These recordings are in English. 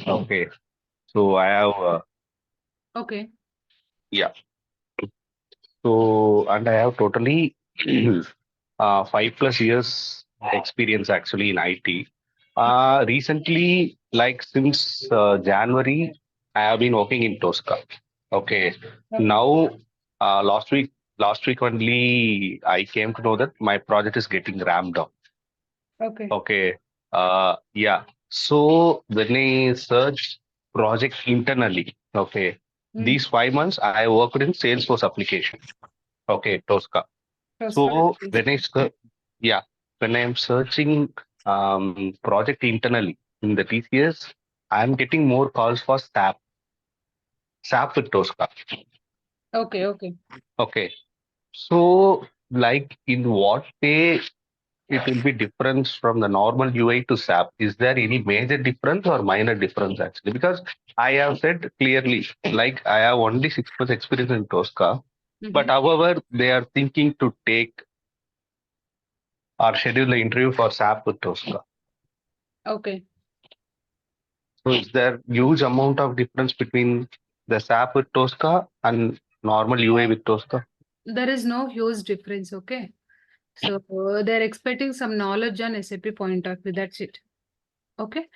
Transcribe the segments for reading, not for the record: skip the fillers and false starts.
Okay. So I have, Okay. yeah. So, and I have totally 5 plus years experience actually in IT. Recently, like since January, I have been working in Tosca. Okay. Okay. Now, last week only, I came to know that my project is getting ramped up. Okay. Okay. Yeah. So when I search project internally, okay, Mm. these 5 months I worked in Salesforce application. Okay, Tosca. Tosca. So yeah, when I am searching project internally in the TCS, I am getting more calls for SAP with Tosca. Okay. Okay. Okay. So like in what way it will be different from the normal UI to SAP? Is there any major difference or minor difference actually? Because I have said clearly, like I have only 6 months experience in Tosca, but Mm-hmm. however, they are thinking to take or schedule the interview for SAP with Tosca. Okay. So is there huge amount of difference between the SAP with Tosca and normal UI with Tosca? There is no huge difference. Okay. So they're expecting some knowledge on SAP point of view. That's it. Okay.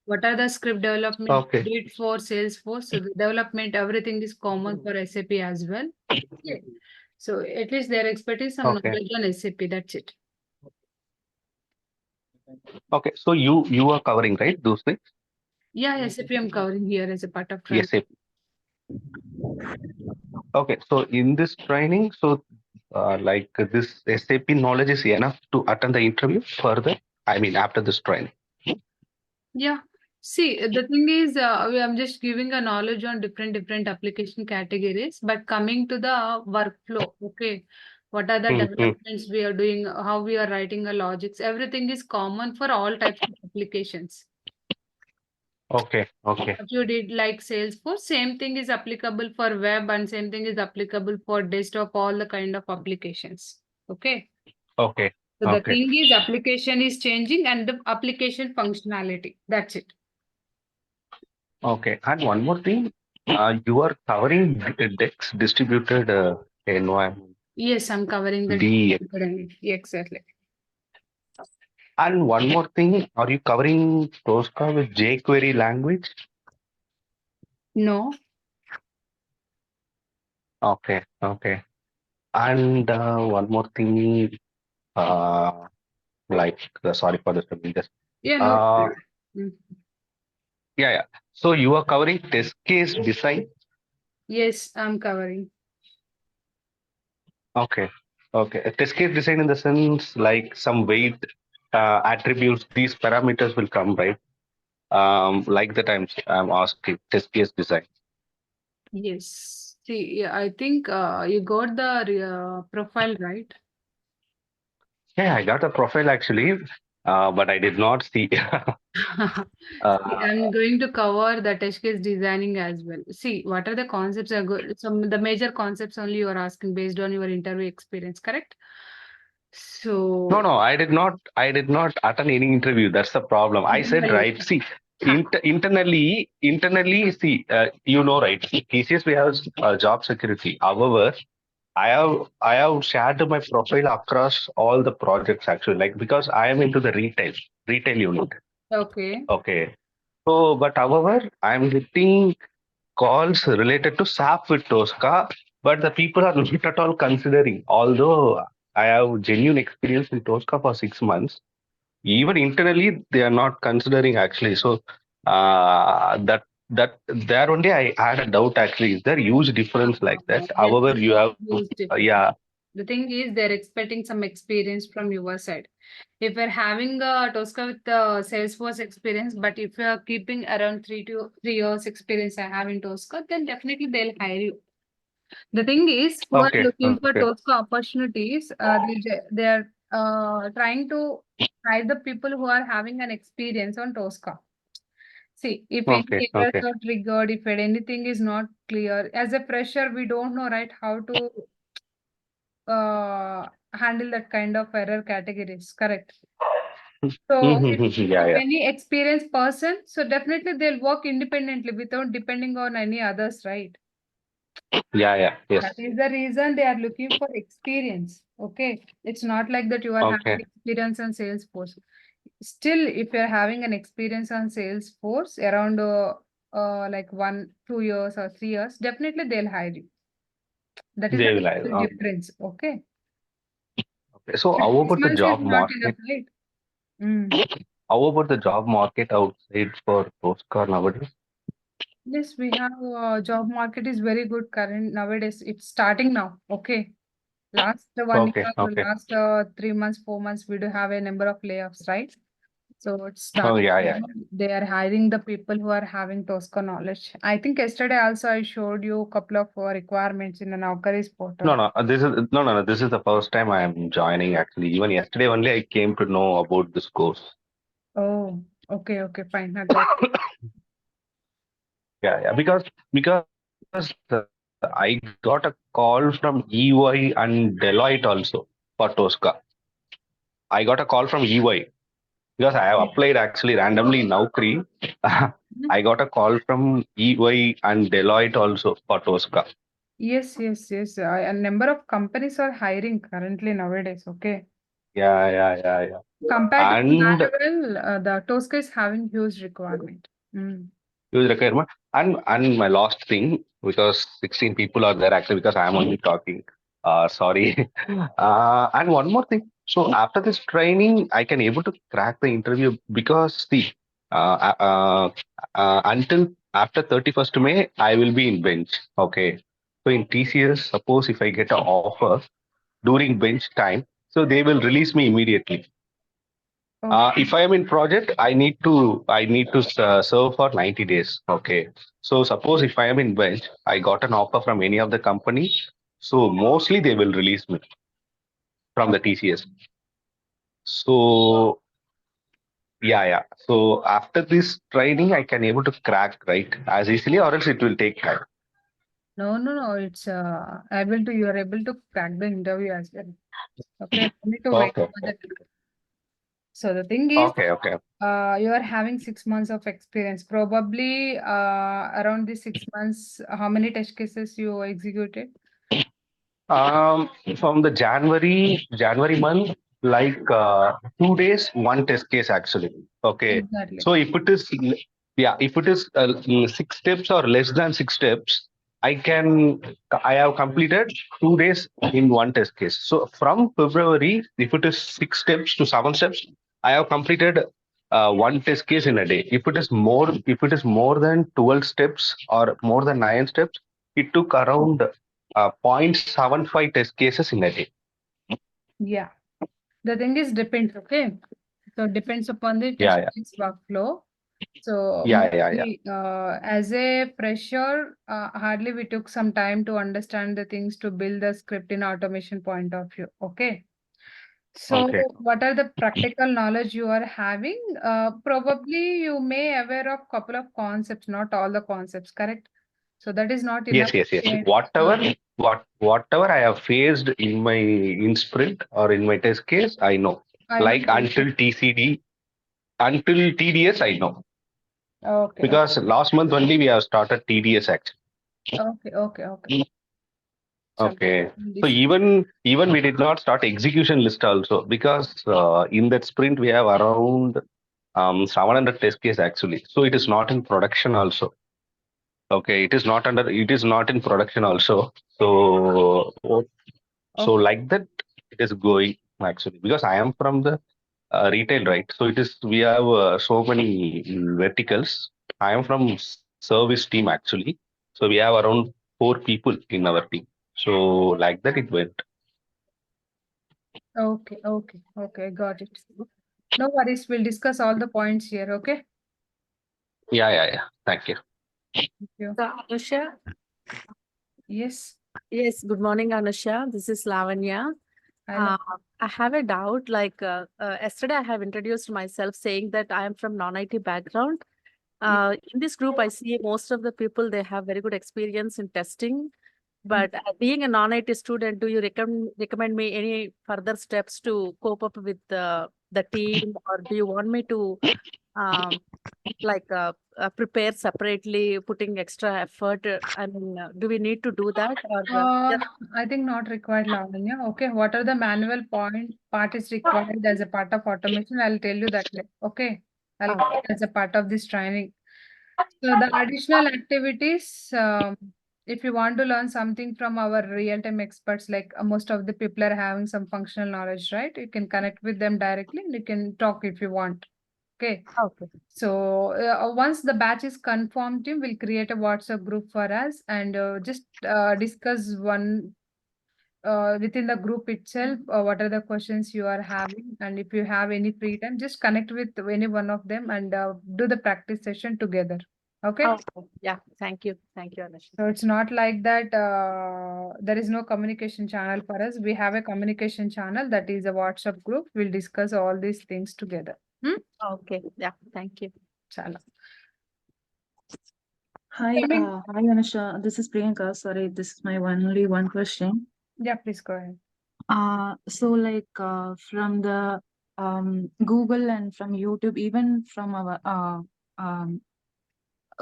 What are the script development Okay, did for Salesforce? So the development, everything is common for SAP as well. Okay. So at least they're expecting some okay, knowledge on SAP. That's it. okay. So you are covering right those things? Yeah, SAP I'm covering here as a part of training. Yes, SAP. Okay, so in this training, so like this SAP knowledge is enough to attend the interview further. I mean, after this training. Yeah. See, the thing is, I'm just giving a knowledge on different application categories, but coming to the workflow, okay, what are the Mm-hmm. developments we are doing, how we are writing a logics, everything is common for all types of applications. Okay, okay, What you did like Salesforce, same thing is applicable for web and same thing is applicable for desktop, all the kind of applications. Okay. okay, So the okay, thing is application is changing and the application functionality. That's it. okay. And one more thing, you are covering DEX distributed environment. Yes, I'm covering the D. exactly. And one more thing, are you covering Tosca with jQuery language? No. Okay, okay. And one more thing, uh, like, sorry for this, just, Yeah, no. uh, Mm. yeah, yeah. So you are covering test case design. Yes, I'm covering. Okay, okay. A test case design in the sense like some weight attributes, these parameters will come, right? Like that I'm asking test case design. Yes. See, yeah, I think you got the profile right. Yeah, I got a profile actually, but I did not see. See, uh, I'm going to cover the test case designing as well. See, what are the concepts are good? Some the major concepts only you are asking based on your interview experience, correct? No, So no, I did not. I did not attend any interview. That's the problem. I said yes. right. See, Ha. internally, see, you know, right? TCS we have job security. However, I have shared my profile across all the projects actually, like because I am into the retail unit. Okay. Okay. So, but however, I'm getting calls related to SAP with Tosca, but the people are not at all considering. Although I have genuine experience in Tosca for 6 months, even internally they are not considering actually. So that there only I had a doubt actually. Is there huge difference like that? There However, is you no have huge difference. yeah. The thing is, they're expecting some experience from your side. If we're having a Tosca with the Salesforce experience, but if you're keeping around 3 to 3 years experience I have in Tosca, then definitely they'll hire you. The thing is, who are Okay, looking for okay, Tosca opportunities, they're trying to hire the people who are having an experience on Tosca. See, if okay, any errors okay, are triggered, if anything is not clear, as a fresher, we don't know, right, how to handle that kind of error categories, correct? So Yeah, if yeah. any experienced person, so definitely they'll work independently without depending on any others, right? Yeah, yeah. That Yes. is the reason they are looking for experience. Okay. It's not like that you are having Okay. experience on Salesforce. Still, if you're having an experience on Salesforce around like 1, 2 years or 3 years, definitely they'll hire you. That is They will. the difference. Okay. Okay. So But how six about the months is job not enough, market? right? Mm. How about the job market outside for Tosca nowadays? Yes, we have job market is very good current nowadays. It's starting now. Okay. Last 1 year Okay. or Okay. last 3 months, 4 months, we do have a number of layoffs, right? So it's Oh, starting. yeah, yeah. They are hiring the people who are having Tosca knowledge. I think yesterday also I showed you a couple of requirements in the Naukari's No, portal. no. This is no, no, no. This is the first time I am joining. Actually, even yesterday only I came to know about this course. Oh, okay, okay, fine. I got. Yeah, yeah. Because I got a call from EY and Deloitte also for Tosca. I got a call from EY because I have applied actually randomly in Naukri. Mhm. I got a call from EY and Deloitte also for Tosca. Yes, yes, yes. A number of companies are hiring currently nowadays. Okay. Yeah, yeah, yeah, yeah. Compared to And Laravel, the Tosca is having huge requirement. Mm. huge requirement. And my last thing, because 16 people are there actually because I am only talking. Sorry. And one more thing. So after this training, I can able to crack the interview because see, until after 31st May, I will be in bench. Okay. So in TCS, suppose if I get an offer during bench time, so they will release me immediately. Okay. If I am in project, I need to serve for 90 days. Okay. So suppose if I am in bench, I got an offer from any of the company. So mostly they will release me from the TCS. So yeah, yeah. So after this training, I can able to crack right as easily, or else it will take time. No, no, no. It's able to you are able to crack the interview as well. Okay. You need to wait Okay, for that. So the thing is, okay, okay. you are having 6 months of experience. Probably around the 6 months, how many test cases you executed? From the January month, like 2 days, one test case actually. Okay. Exactly. So if it is, yeah, if it is 6 steps or less than 6 steps, I have completed 2 days in one test case. So from February, if it is 6 steps to 7 steps, I have completed one test case in a day. If it is more than 12 steps or more than 9 steps, it took around 0.75 test cases in a day. Yeah. The thing is depends. Okay. So it depends upon the Yeah, test yeah, case workflow. So yeah, yeah, yeah. mostly, as a fresher, hardly we took some time to understand the things to build the script in automation point of view. Okay. So Okay. what are the practical knowledge you are having? Probably you may aware of couple of concepts, not all the concepts, correct? So that is not enough. Yes, yes, yes. Yeah. Whatever I have faced in my in sprint or in my test case, I know. I know. Like until TCD, until TDS, I know. Okay, okay, Because last month only we have started TDS actually. okay, okay, okay. Chalo. Okay. So This. even we did not start execution list also because in that sprint we have around 700 test case actually. So it is not in production also. Okay, it is not in production also. So Okay, like that it is going actually because I am from the retail, right? So it is we have so many verticals. I am from service team actually. So we have around 4 people in our team. So like that it went. okay, okay, okay. Got it. No worries. We'll discuss all the points here. Okay. Yeah, yeah, yeah. Thank you. Thank you. So, Anusha, Yes. yes, good morning, Anusha. This is Lavanya. I Uh, love. I have a doubt. Yesterday, I have introduced myself saying that I am from non-IT background. Yeah. In this group, I see most of the people they have very good experience in testing. Mm. But being a non-IT student, do you recommend me any further steps to cope up with the team, or do you want me to um, prepare separately, putting extra effort? I mean, do we need to do that, or Uh, just I think not required, Lavanya. Okay, what are the manual part is required as a part of automation? I'll tell you that later. Okay, I'll oh, put it as a part of this training. So the additional activities, if you want to learn something from our real-time experts, like most of the people are having some functional knowledge, right? You can connect with them directly and you can talk if you want. Okay. okay? So once the batch is confirmed, team will create a WhatsApp group for us and just discuss one within the group itself, what are the questions you are having, and if you have any free time, just connect with any one of them and do the practice session together. Okay. Okay. Yeah. Thank you, Anushka. So it's not like that there is no communication channel for us. We have a communication channel that is a WhatsApp group. We'll discuss all these things together. Hmm? Okay. Yeah. Thank you. Chala. Hi, Coming. hi Anusha. This is Priyanka. Sorry, this is my only one question. Yeah, please go ahead. From the Google and from YouTube, even from our um,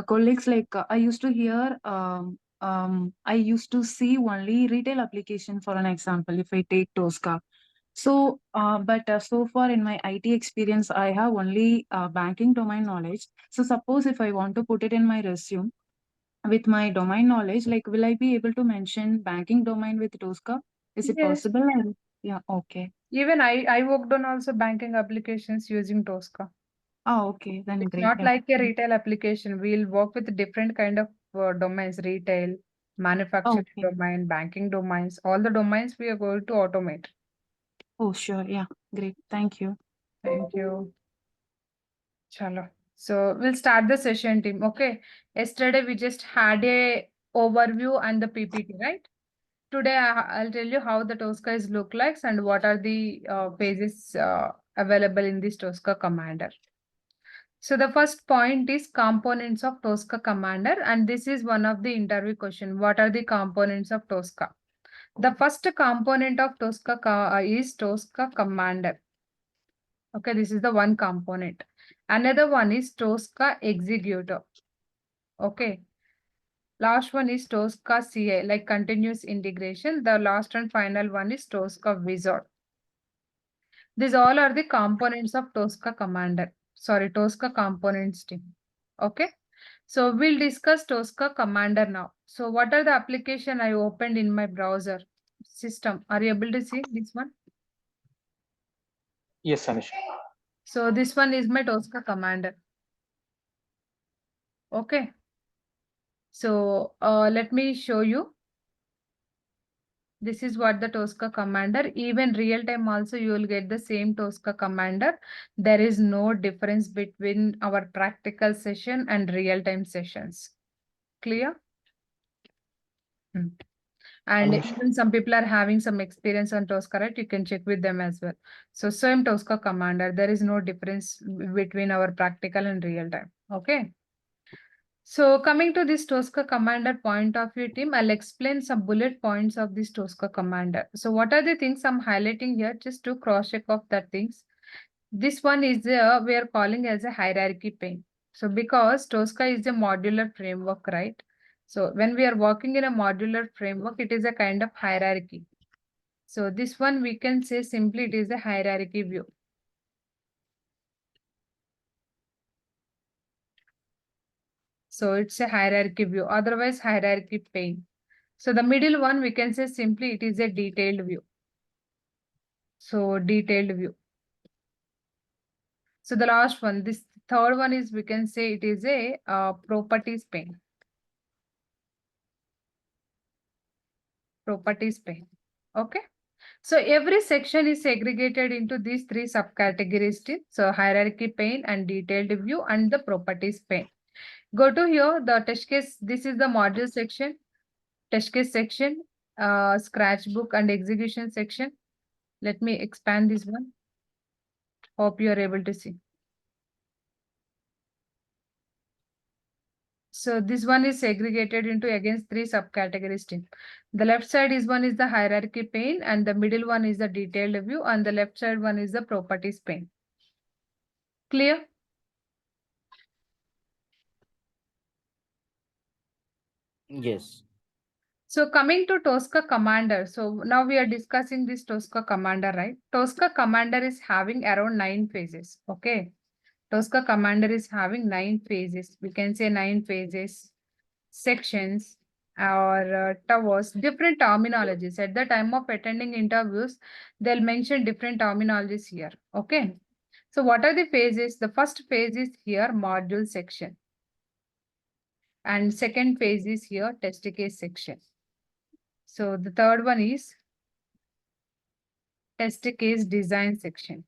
colleagues, I used to hear, I used to see only retail application for an example. If I take Tosca, but so far in my IT experience, I have only banking domain knowledge. So suppose if I want to put it in my resume with my domain knowledge, like will I be able to mention banking domain with Tosca? Is it Yes. possible? Yeah, okay. Even I worked on also banking applications using Tosca. Oh, okay, then It's great. not Yeah. like a retail application. We'll work with different kind of domains, retail, manufacturing Okay. domain, banking domains. All the domains we are going to automate. Oh, sure. Yeah, great. Thank you. Thank you. Chalo. So we'll start the session, team. Okay. Yesterday we just had a overview and the PPT, right? Today I'll tell you how the Tosca is look like and what are the pages available in this Tosca Commander. So the first point is components of Tosca Commander, and this is one of the interview question. What are the components of Tosca? The first component of Tosca is Tosca Commander. Okay, this is the one component. Another one is Tosca Executor. Okay. Last one is Tosca CA, like continuous integration. The last and final one is Tosca Wizard. These all are the components of Tosca Commander. Sorry, Tosca components team. Okay. So we'll discuss Tosca Commander now. So what are the application I opened in my browser system? Are you able to see this one? Yes, Anish. So this one is my Tosca Commander. Okay. So let me show you. This is what the Tosca Commander, even real time also you will get the same Tosca Commander. There is no difference between our practical session and real time sessions. Clear? Hmm. And Anish. even some people are having some experience on Tosca, right? You can check with them as well. So same Tosca Commander, there is no difference between our practical and real time. Okay. So coming to this Tosca Commander point of view, team, I'll explain some bullet points of this Tosca Commander. So what are the things I'm highlighting here just to cross check of that things. This one is we are calling as a hierarchy pane. So because Tosca is a modular framework, right? So when we are working in a modular framework, it is a kind of hierarchy. So this one we can say simply it is a hierarchy view. So it's a hierarchy view, otherwise hierarchy pane. So the middle one, we can say simply it is a detailed view. So detailed view. So the last one, this third one is we can say it is a properties pane. Properties pane. Okay. So every section is segregated into these three subcategories. So hierarchy pane and detailed view and the properties pane. Go to here, the test case. This is the module section, test case section, scratchbook and execution section. Let me expand this one. Hope you are able to see. So this one is segregated into against three subcategories. The left side is one is the hierarchy pane and the middle one is the detailed view and the left side one is the properties pane. Clear? Yes. So coming to Tosca Commander. So now we are discussing this Tosca Commander, right? Tosca Commander is having around 9 phases. Okay. Tosca Commander is having 9 phases. We can say 9 phases, sections, or towers, different terminologies. At the time of attending interviews, they'll mention different terminologies here. Okay. So what are the phases? The first phase is here, module section. And second phase is here, test case section. So the third one is test case design section.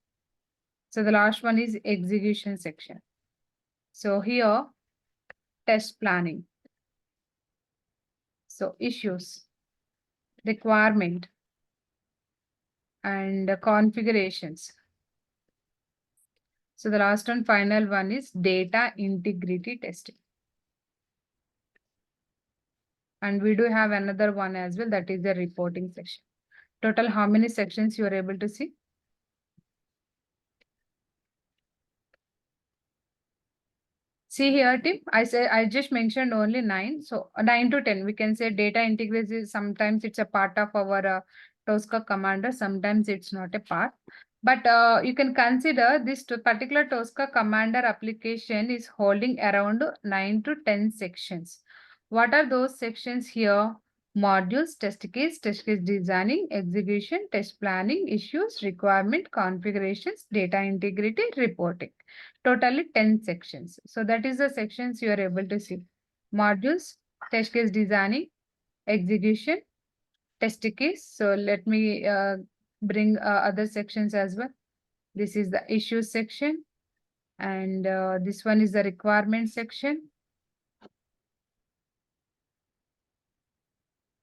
So the last one is execution section. So here, test planning. So issues, requirement, and configurations. So the last and final one is data integrity testing. And we do have another one as well, that is the reporting section. Total, how many sections you are able to see? See here, Tim, I just mentioned only 9. So 9 to 10, we can say data integrity. Sometimes it's a part of our Tosca Commander, sometimes it's not a part. But you can consider this particular Tosca Commander application is holding around 9 to 10 sections. What are those sections here? Modules, test case designing, execution, test planning, issues, requirement, configurations, data integrity, reporting. Totally 10 sections. So that is the sections you are able to see. Modules, test case designing, execution, test case. So let me bring other sections as well. This is the issues section. And this one is the requirement section.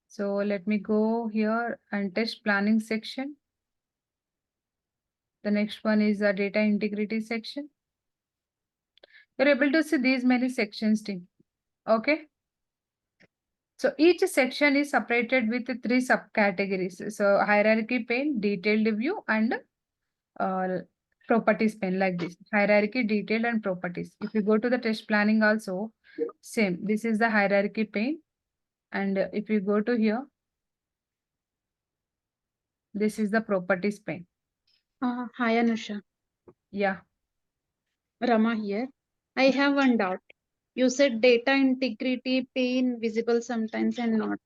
So let me go here and test planning section. The next one is the data integrity section. You're able to see these many sections, team. Okay. So each section is separated with 3 subcategories. So hierarchy pane, detailed view, and properties pane, like this. Hierarchy, detailed, and properties. If you go to the test planning also, same. This is the hierarchy pane. And if you go to here, this is the properties pane. Hi Anusha, Yeah. Rama here. I have one doubt. You said data integrity pane visible sometimes and not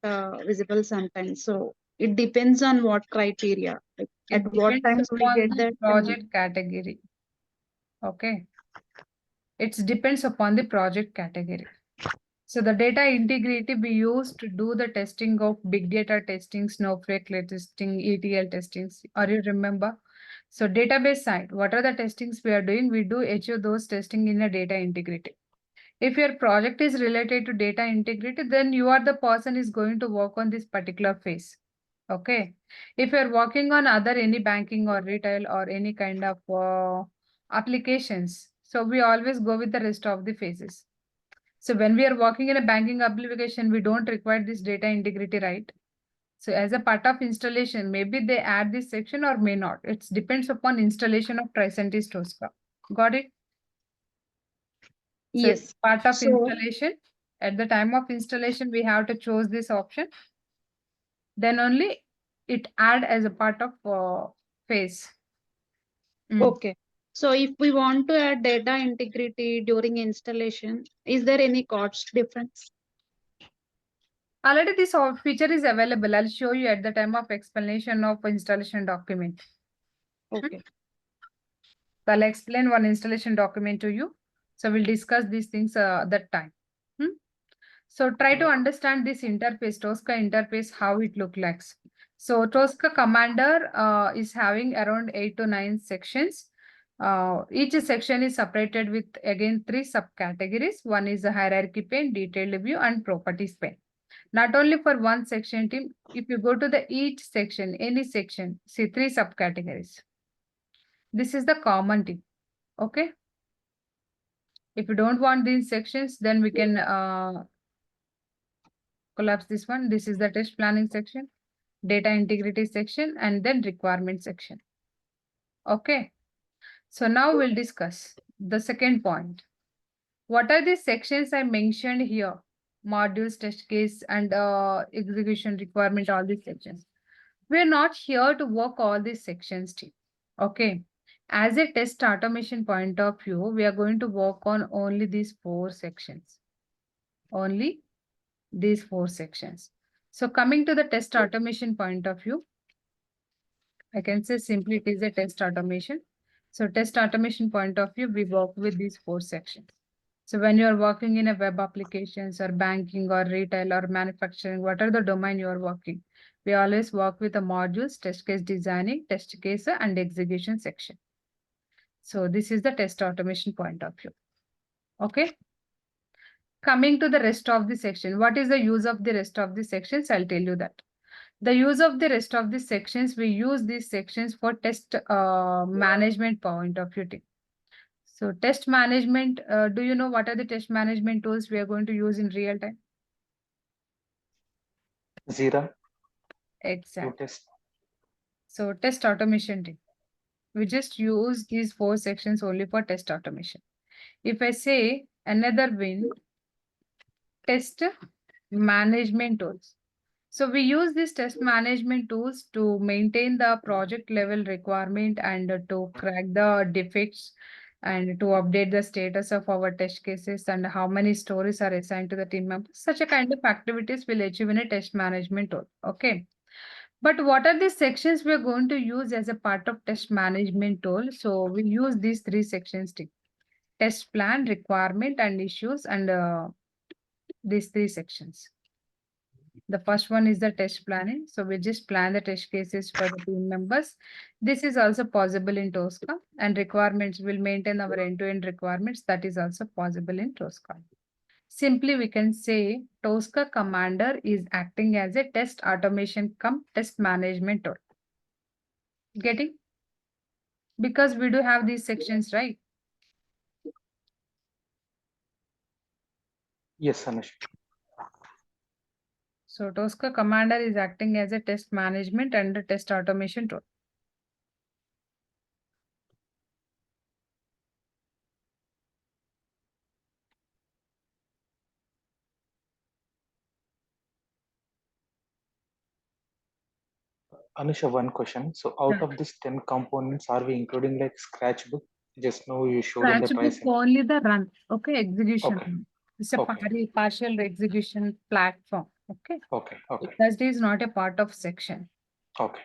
visible sometimes. So it depends on what criteria. Like It at what depends times we upon get the that. project category. Okay. It depends upon the project category. So the data integrity we use to do the testing of big data testing, Snowflake testing, ETL testings. Are you remember? So database side, what are the testings we are doing? We do each of those testing in a data integrity. If your project is related to data integrity, then you are the person is going to work on this particular phase. Okay. If you're working on other any banking or retail or any kind of applications, so we always go with the rest of the phases. So when we are working in a banking application, we don't require this data integrity, right? So as a part of installation, maybe they add this section or may not. It depends upon installation of Tricentis Tosca. Got it? So Yes. part of So installation. At the time of installation, we have to choose this option. Then only it add as a part of phase. okay. So if we want to add data integrity during installation, is there any cost difference? Already this feature is available. I'll show you at the time of explanation of installation document. Okay. So I'll explain one installation document to you. So we'll discuss these things that time. So try to understand this interface, Tosca interface, how it looks like. So Tosca Commander is having around 8 to 9 sections. Each section is separated with again 3 subcategories. One is the hierarchy pane, detailed view, and properties pane. Not only for one section, team, if you go to the each section, any section, see 3 subcategories. This is the common tip. Okay. If you don't want these sections, then we can collapse this one. This is the test planning section, data integrity section, and then requirement section. Okay. So now we'll discuss the second point. What are the sections I mentioned here? Modules, test case, and execution requirement, all these sections. We're not here to work all these sections, team. Okay. As a test automation point of view, we are going to work on only these 4 sections. Only these 4 sections. So coming to the test automation point of view, I can say simply it is a test automation. So test automation point of view, we work with these 4 sections. So when you are working in a web applications or banking or retail or manufacturing, whatever the domain you are working, we always work with the modules, test case designing, test case and execution section. So this is the test automation point of view. Okay. Coming to the rest of the section, what is the use of the rest of the sections? I'll tell you that. The use of the rest of the sections, we use these sections for test management point of view. So test management, do you know what are the test management tools we are going to use in real time? Zira, Exactly. test. So test automation team. We just use these 4 sections only for test automation. If I say another win, test management tools. So we use these test management tools to maintain the project level requirement and to crack the defects and to update the status of our test cases and how many stories are assigned to the team members. Such a kind of activities will achieve in a test management tool. Okay. But what are the sections we are going to use as a part of test management tool? So we use these 3 sections: test plan, requirement, and issues, and these 3 sections. The first one is the test planning. So we just plan the test cases for the team members. This is also possible in Tosca, and requirements will maintain our end-to-end requirements. That is also possible in Tosca. Simply, we can say Tosca Commander is acting as a test automation cum test management tool. Getting? Because we do have these sections, right? Yes, Anush. So Tosca Commander is acting as a test management and a test automation tool. Anusha, one question. So out of these 10 components, are we including like Scratchbook? Just now you showed in the Scratchbook pricing. only the run. Okay, execution. Okay. It's a Okay. partial execution platform. Okay. Okay. Okay. That is not a part of section. Okay.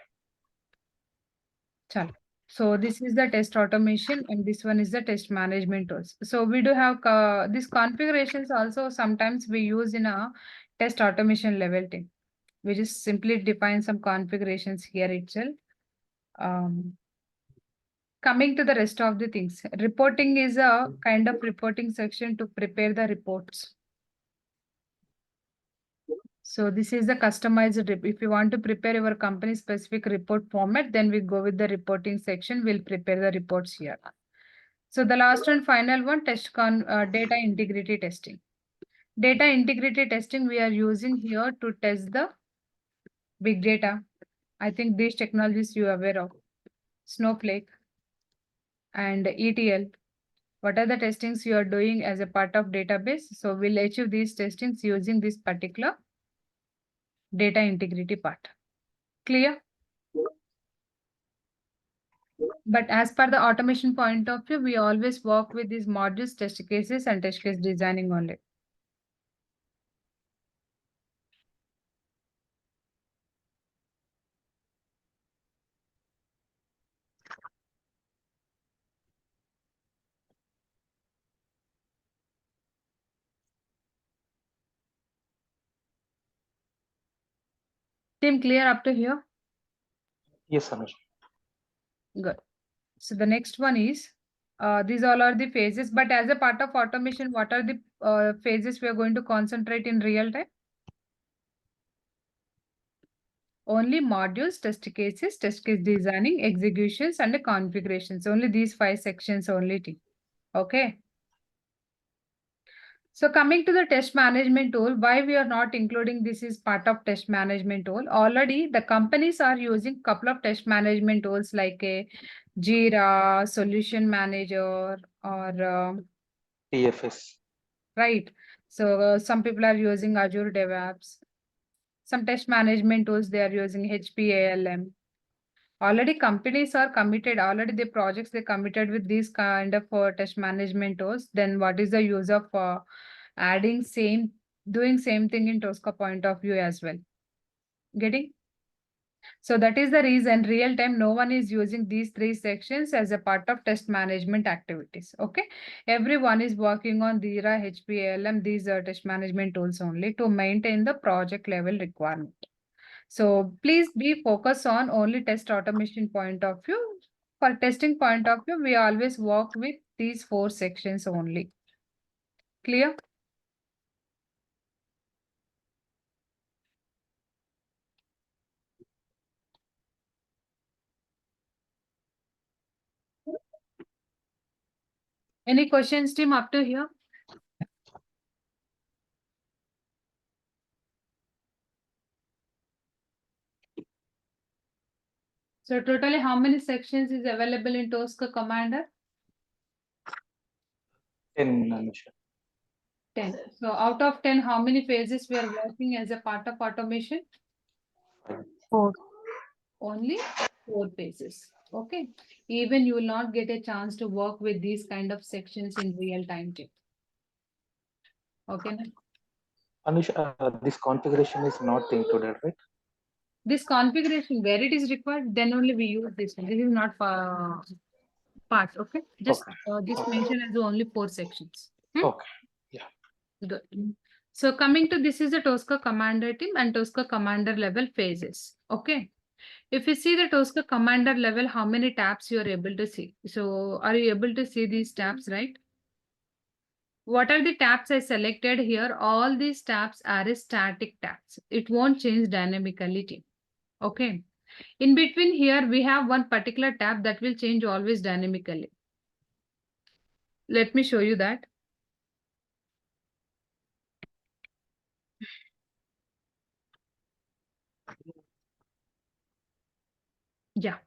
Chalo. So this is the test automation and this one is the test management tools. So we do have these configurations also sometimes we use in a test automation level team. We just simply define some configurations here itself. Coming to the rest of the things, reporting is a kind of reporting section to prepare the reports. So this is the customized if you want to prepare your company specific report format, then we go with the reporting section. We'll prepare the reports here. So the last and final one, data integrity testing. Data integrity testing we are using here to test the big data. I think these technologies you are aware of. Snowflake and ETL. What are the testings you are doing as a part of database? So we'll achieve these testings using this particular data integrity part. Clear? But as per the automation point of view, we always work with these modules, test cases, and test case designing only. Team clear up to here? Yes, Anush. Good. So the next one is, these all are the phases, but as a part of automation, what are the phases we are going to concentrate in real time? Only modules, test cases, test case designing, executions, and the configurations. Only these 5 sections only. Okay. So coming to the test management tool, why we are not including this is part of test management tool. Already the companies are using couple of test management tools like a Jira, Solution Manager, or TFS. right. So some people are using Azure DevOps. Some test management tools they are using HPALM. Already companies are committed. Already the projects they committed with these kind of test management tools. Then what is the use of adding doing same thing in Tosca point of view as well? Getting? So that is the reason real time no one is using these three sections as a part of test management activities. Okay. Everyone is working on Jira, HPLM, these are test management tools only to maintain the project level requirement. So please be focused on only test automation point of view. For testing point of view, we always work with these 4 sections only. Clear? Any questions, team, up to here? So totally how many sections is available in Tosca Commander? 10, Anusha. 10. So out of 10, how many phases we are working as a part of automation? 4. Only 4 phases. Okay. Even you will not get a chance to work with these kind of sections in real time too. Okay. Anusha, this configuration is not included, right? This configuration where it is required, then only we use this one. This is not for parts. Okay. Just this Okay. mention as only 4 sections. Okay. Good. So coming to this is the Tosca commander team and Tosca commander level phases. Okay. If you see the Tosca commander level, how many tabs you are able to see? So are you able to see these tabs, right? What are the tabs I selected here? All these tabs are static tabs. It won't change dynamically, team. Okay. In between here, we have one particular tab that will change always dynamically. Let me show you that. Yeah.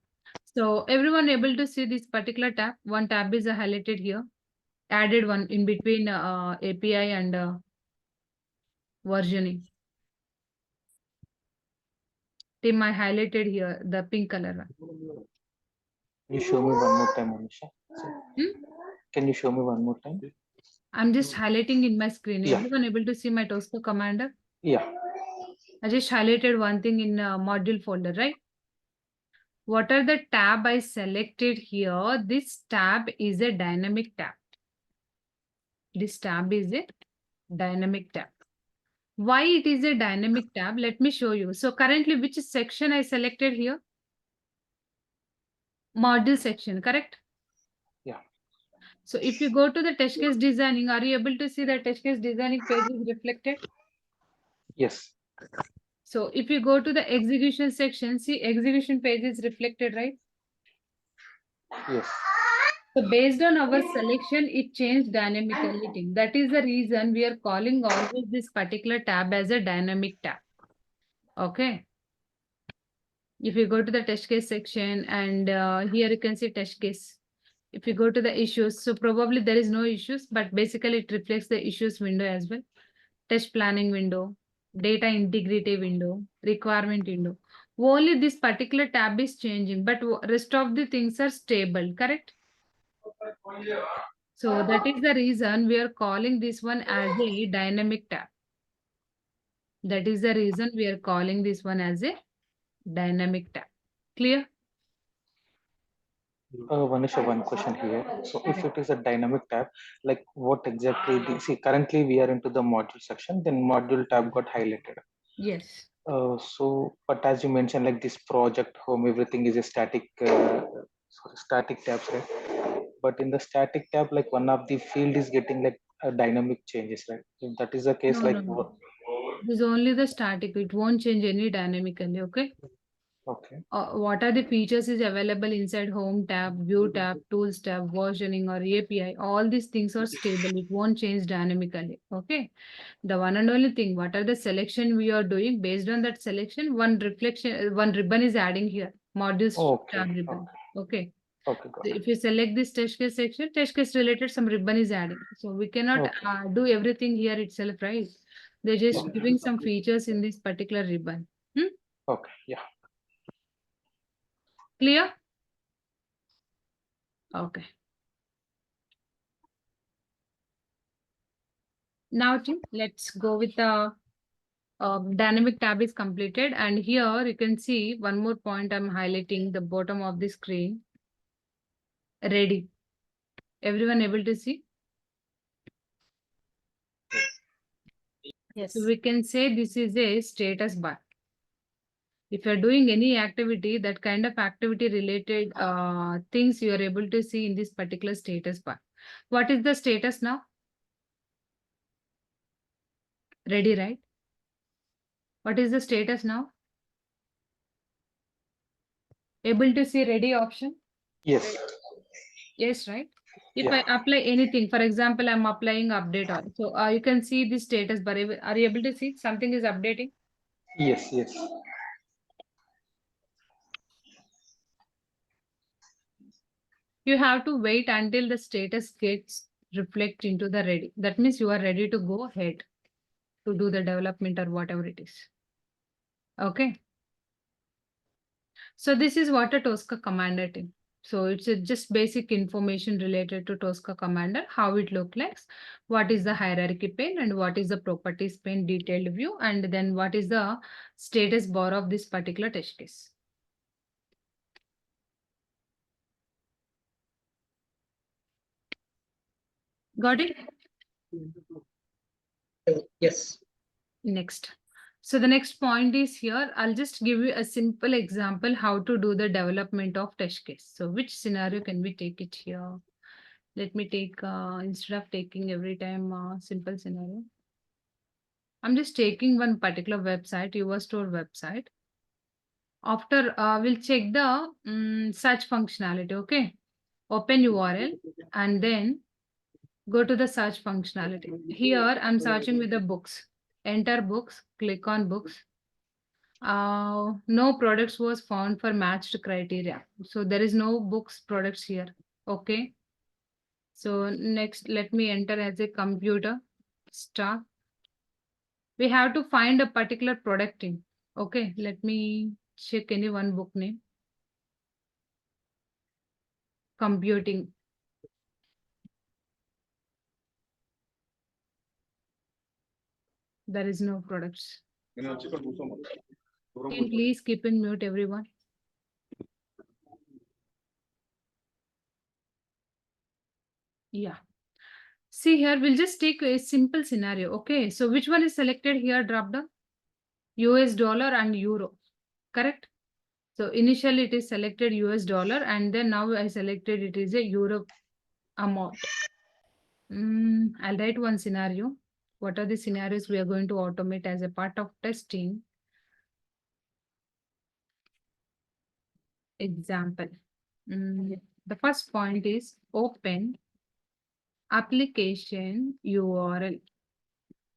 So everyone able to see this particular tab. One tab is highlighted here. Added one in between API and versioning. Team, I highlighted here the pink color one. Can you show me one more time, Anusha? Hmm? Can you show me one more time? I'm just highlighting in my screen. Yeah. Everyone able to see my Tosca commander? Yeah. I just highlighted one thing in module folder, right? What are the tab I selected here? This tab is a dynamic tab. This tab is a dynamic tab. Why it is a dynamic tab? Let me show you. So currently, which section I selected here? Module section, correct? Yeah. So if you go to the test case designing, are you able to see the test case designing page is reflected? Yes. So if you go to the execution section, see execution page is reflected, right? Yes. So based on our selection, it changed dynamically. That is the reason we are calling always this particular tab as a dynamic tab. Okay. If you go to the test case section and here you can see test case. If you go to the issues, so probably there is no issues, but basically it reflects the issues window as well. Test planning window, data integrity window, requirement window. Only this particular tab is changing, but rest of the things are stable, correct? So that is the reason we are calling this one as a dynamic tab. That is the reason we are calling this one as a dynamic tab. Clear? Vanisha, one question here. So if it is a dynamic tab, like what exactly, see, currently we are into the module section, then module tab got highlighted. Yes. But as you mentioned, like this project home, everything is a static tabs, right? But in the static tab, like one of the field is getting like a dynamic changes, right? If that is the case, No, like no, no. This is only the static. It won't change any dynamically, okay? Okay. What are the features is available inside home tab, view tab, tools tab, versioning or API. All these things are stable. It won't change dynamically. Okay. The one and only thing, what are the selection we are doing? Based on that selection, one ribbon is adding here. Modules tab Okay. ribbon. Okay. Okay. Got So it. if you select this test case section, test case related, some ribbon is adding. So we cannot Okay. do everything here itself, right? They're just Okay. giving some features in this particular ribbon. Okay. Yeah. Clear? Okay. Now, team, let's go with the dynamic tab is completed. And here you can see one more point I'm highlighting the bottom of the screen. Ready. Everyone able to see? Yes. So we can say this is a status bar. If you're doing any activity, that kind of activity related things you are able to see in this particular status bar. What is the status now? Ready, right? What is the status now? Able to see ready option? Yes. Yes, right? If Yeah. I apply anything, for example, I'm applying update on. So you can see the status bar. Are you able to see something is updating? Yes. Yes. You have to wait until the status gets reflect into the ready. That means you are ready to go ahead to do the development or whatever it is. Okay. So this is what a Tosca commander team. So it's just basic information related to Tosca commander, how it looks like, what is the hierarchy pane and what is the properties pane detailed view, and then what is the status bar of this particular test case. Got it? Yes. Next. So the next point is here, I'll just give you a simple example how to do the development of test case. So which scenario can we take it here? Let me take, instead of taking every time simple scenario, I'm just taking one particular website, your store website. After we'll check the search functionality, okay? Open URL and then go to the search functionality. Here I'm searching with the books. Enter books, click on books. No products was found for matched criteria. So there is no books products here. Okay. So next, let me enter as a computer star. We have to find a particular product in. Okay, let me check any one book name. Computing. There is no products. Team, please keep in mute everyone. Yeah. See here, we'll just take a simple scenario. Okay, so which one is selected here? Drop down. US dollar and euro. Correct? So initially it is selected US dollar and then now I selected it is a euro amount. I'll write one scenario. What are the scenarios we are going to automate as a part of testing? Example. The first point is open application URL.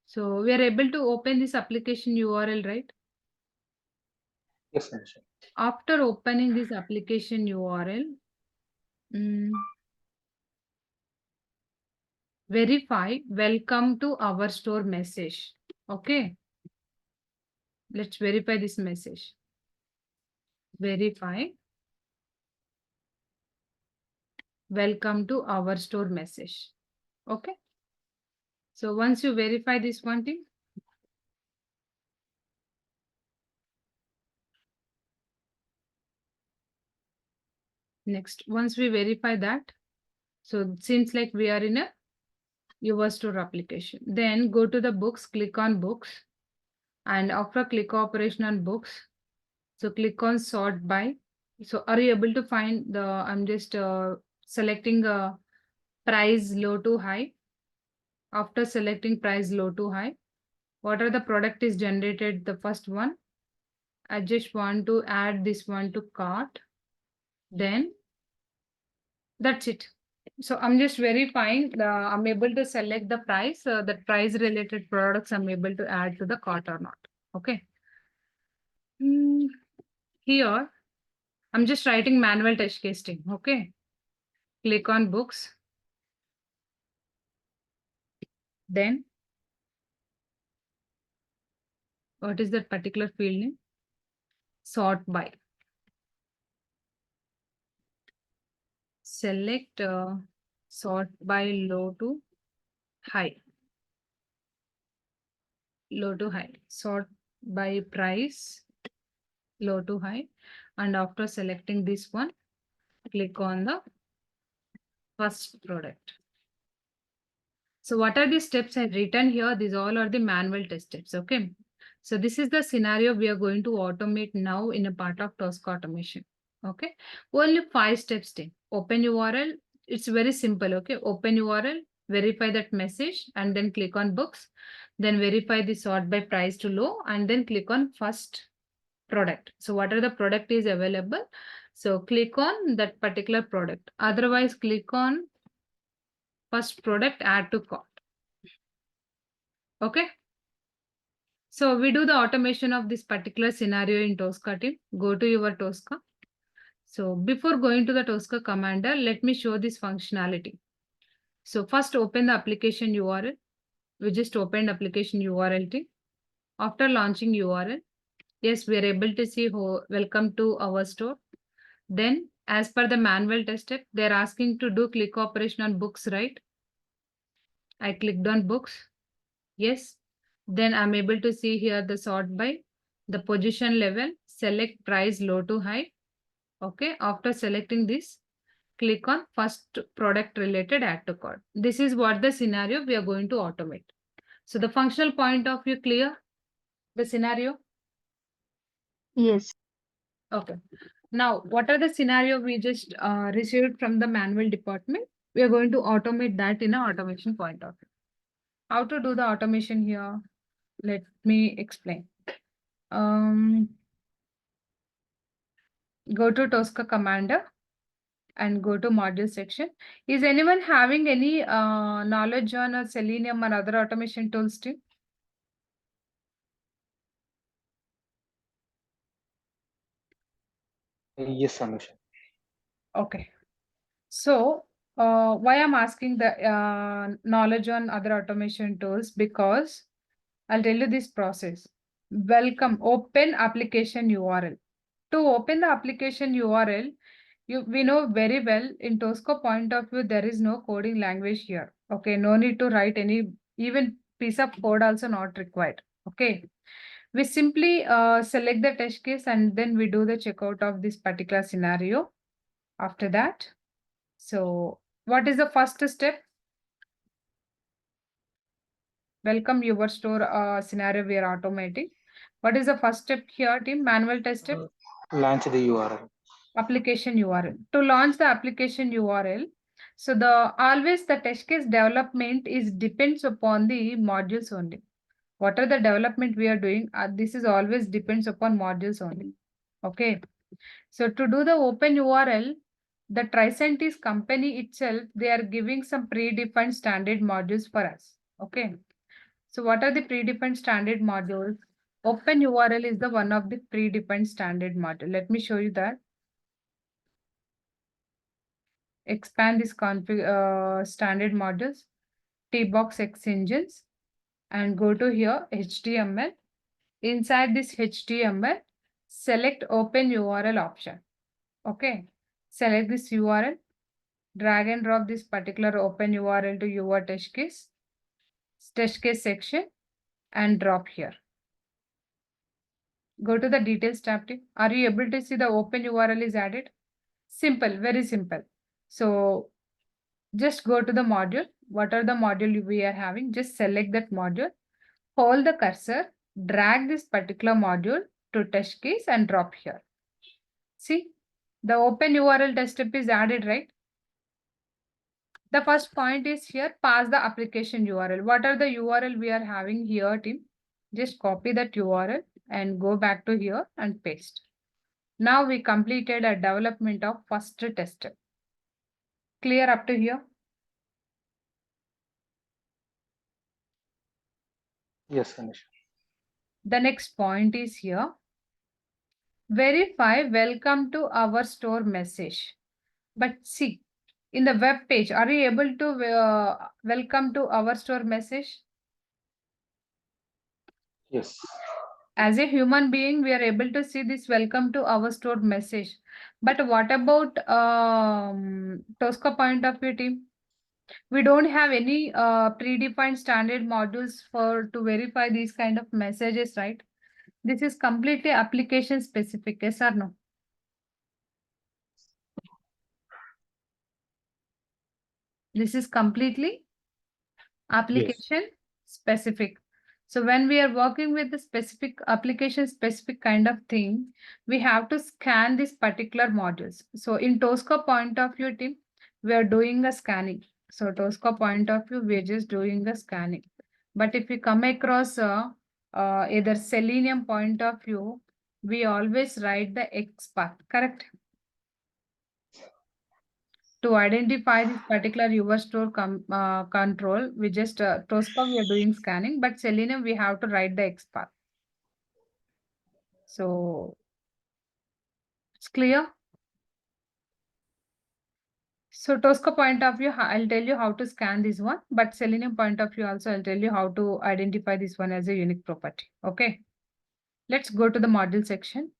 So we are able to open this application URL, right? Yes, Anisha. After opening this application URL, verify welcome to our store message. Okay. Let's verify this message. Verify welcome to our store message. Okay. So once you verify this one thing, next, once we verify that, so it seems like we are in a your store application. Then go to the books, click on books, and after click operation on books, so click on sort by. So are you able to find the, I'm just selecting a price low to high. After selecting price low to high, what are the product is generated? The first one, I just want to add this one to cart. Then that's it. So I'm just verifying I'm able to select the price, the price related products I'm able to add to the cart or not. Okay. Here, I'm just writing manual test casting. Okay. Click on books. Then what is that particular field name? Sort by. Select sort by low to high. Low to high. Sort by price, low to high. And after selecting this one, click on the first product. So what are the steps I've written here? These all are the manual test steps. Okay. So this is the scenario we are going to automate now in a part of Tosca automation. Okay. Only 5 steps. Open URL. It's very simple. Okay. Open URL, verify that message, and then click on books. Then verify the sort by price to low, and then click on first product. So whatever the product is available. So click on that particular product. Otherwise, click on first product, add to cart. Okay. So we do the automation of this particular scenario in Tosca team. Go to your Tosca. So before going to the Tosca commander, let me show this functionality. So first open the application URL. We just opened application URL team. After launching URL, yes, we are able to see welcome to our store. Then as per the manual test step, they're asking to do click operation on books, right? I clicked on books. Yes. Then I'm able to see here the sort by the position level, select price low to high. Okay. After selecting this, click on first product related add to cart. This is what the scenario we are going to automate. So the functional point of view clear? The scenario? Yes. Okay. Now, what are the scenario we just received from the manual department? We are going to automate that in an automation point of view. How to do the automation here? Let me explain. Go to Tosca Commander and go to module section. Is anyone having any knowledge on Selenium or other automation tools too? Yes, Anusha. Okay. So why I'm asking the knowledge on other automation tools, because I'll tell you this process. Welcome, open application URL. To open the application URL, we know very well in Tosca point of view, there is no coding language here. Okay, no need to write any, even piece of code also not required. Okay, we simply select the test case and then we do the checkout of this particular scenario. After that, so what is the first step? Welcome your store scenario we are automating. What is the first step here, team? Manual test step? Launch the URL. Application URL. To launch the application URL, so the always the test case development is depends upon the modules only. What are the development we are doing? This is always depends upon modules only. Okay. So to do the open URL, the Tricentis company itself, they are giving some predefined standard modules for us. Okay. So what are the predefined standard modules? Open URL is the one of the predefined standard module. Let me show you that. Expand this config standard modules, T-box X engines, and go to here HTML. Inside this HTML, select open URL option. Okay, select this URL, drag and drop this particular open URL to your test case section, and drop here. Go to the details tab. Are you able to see the open URL is added? Simple, very simple. So just go to the module. What are the module we are having? Just select that module, hold the cursor, drag this particular module to test case and drop here. See, the open URL test step is added, right? The first point is here, pass the application URL. What are the URL we are having here, team? Just copy that URL and go back to here and paste. Now we completed a development of first test. Clear up to here? Yes, Anisha. The next point is here. Verify welcome to our store message. But see, in the web page, are you able to welcome to our store message? Yes. As a human being, we are able to see this welcome to our store message. But what about Tosca point of view team? We don't have any predefined standard modules for to verify these kind of messages, right? This is completely application specific, yes or no? This is completely application specific. So when we are working with the specific application specific kind of thing, we have to scan these particular modules. So in Tosca point of view team, we are doing a scanning. So Tosca point of view, we're just doing the scanning. But if we come across either Selenium point of view, we always write the X path, correct? To identify this particular user store control, we just Tosca we are doing scanning, but Selenium we have to write the XPath. So it's clear. So Tosca point of view, I'll tell you how to scan this one, but Selenium point of view also I'll tell you how to identify this one as a unique property. Okay. Let's go to the module section.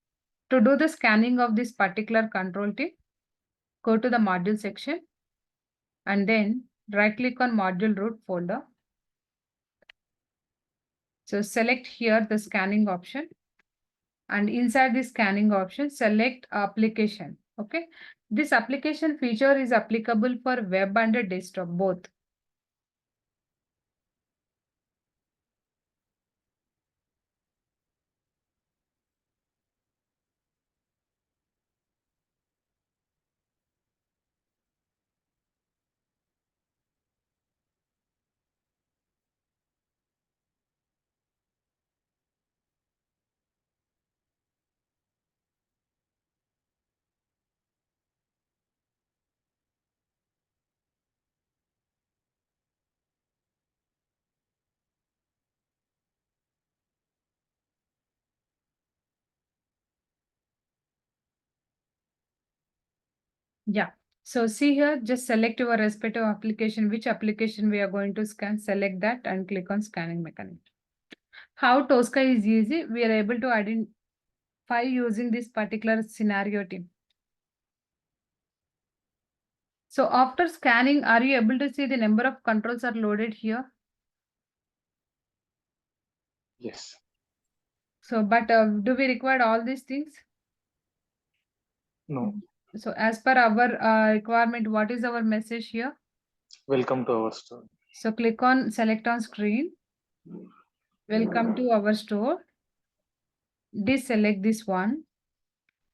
To do the scanning of this particular control tip, go to the module section and then right click on module root folder. So select here the scanning option. And inside the scanning option, select application. Okay. This application feature is applicable for web and desktop both. Yeah. So see here, just select your respective application, which application we are going to scan, select that and click on scanning mechanism. How Tosca is easy, we are able to identify using this particular scenario team. So after scanning, are you able to see the number of controls are loaded here? Yes. So, but do we require all these things? No. So as per our requirement, what is our message here? Welcome to our store. So click on select on screen. Welcome to our store. Deselect this one.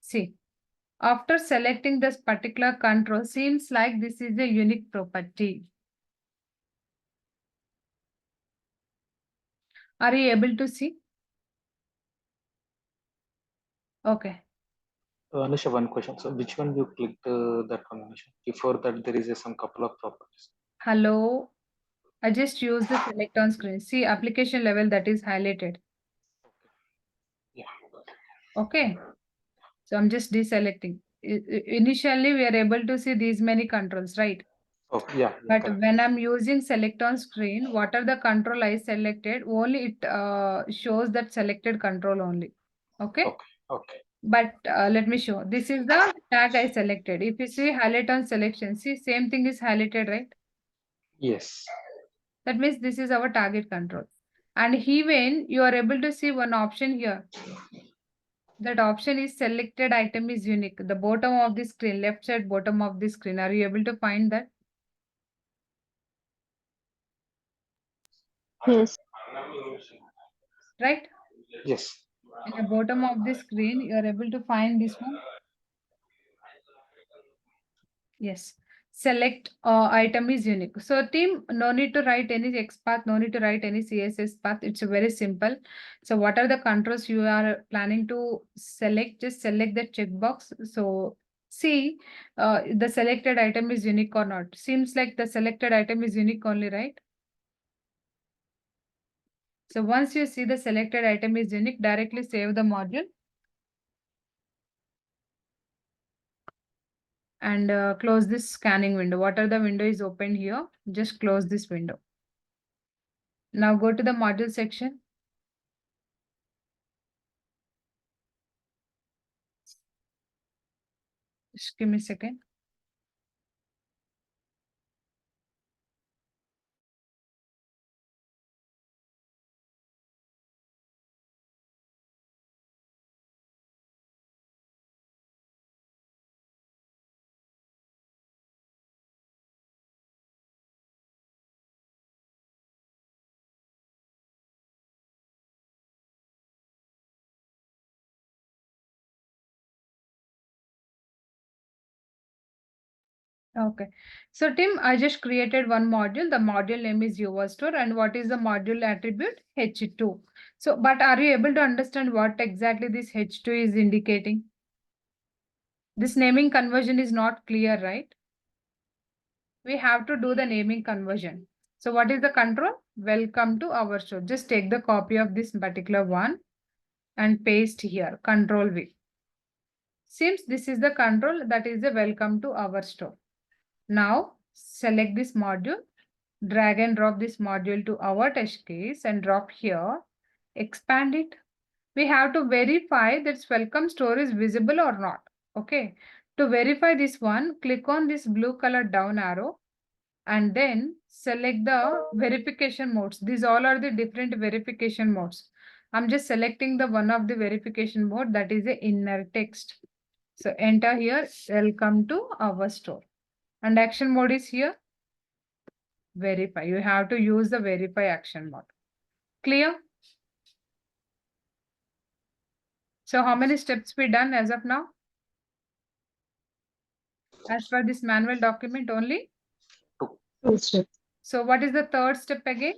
See, after selecting this particular control, seems like this is a unique property. Are you able to see? Okay. Anisha, one question. So which one you clicked that one, Anisha? Before that, there is some couple of properties. Hello. I just use the select on screen. See application level that is highlighted. Yeah. Okay. So I'm just deselecting. Initially, we are able to see these many controls, right? Oh, yeah. But Correct. when I'm using select on screen, what are the control I selected? Only it shows that selected control only. Okay. Okay. Okay. But let me show. This is the tag I selected. If you see highlight on selection, see same thing is highlighted, right? Yes. That means this is our target control. And even you are able to see one option here. That option is selected item is unique. The bottom of the screen, left side bottom of the screen. Are you able to find that? Yes. Right? Yes. In the bottom of the screen, you are able to find this one. Yes. select item is unique. So team, no need to write any XPath, no need to write any CSS path. It's very simple. So what are the controls you are planning to select? Just select the checkbox. So see the selected item is unique or not. Seems like the selected item is unique only, right? So once you see the selected item is unique, directly save the module. And close this scanning window. Whatever the window is open here, just close this window. Now go to the module section. Just give me a second. Okay. So Tim, I just created one module. The module name is your store. And what is the module attribute? H2. So, but are you able to understand what exactly this H2 is indicating? This naming conversion is not clear, right? We have to do the naming conversion. So what is the control? Welcome to our store. Just take the copy of this particular one and paste here, Control V. Seems this is the control, that is the welcome to our store. Now select this module, drag and drop this module to our test case and drop here, expand it. We have to verify that welcome store is visible or not. Okay. To verify this one, click on this blue color down arrow and then select the verification modes. These all are the different verification modes. I'm just selecting the one of the verification mode, that is the inner text. So enter here, welcome to our store. And action mode is here, verify. You have to use the verify action mode. Clear? So how many steps we done as of now? As per this manual document only? 2 steps. So what is the third step again?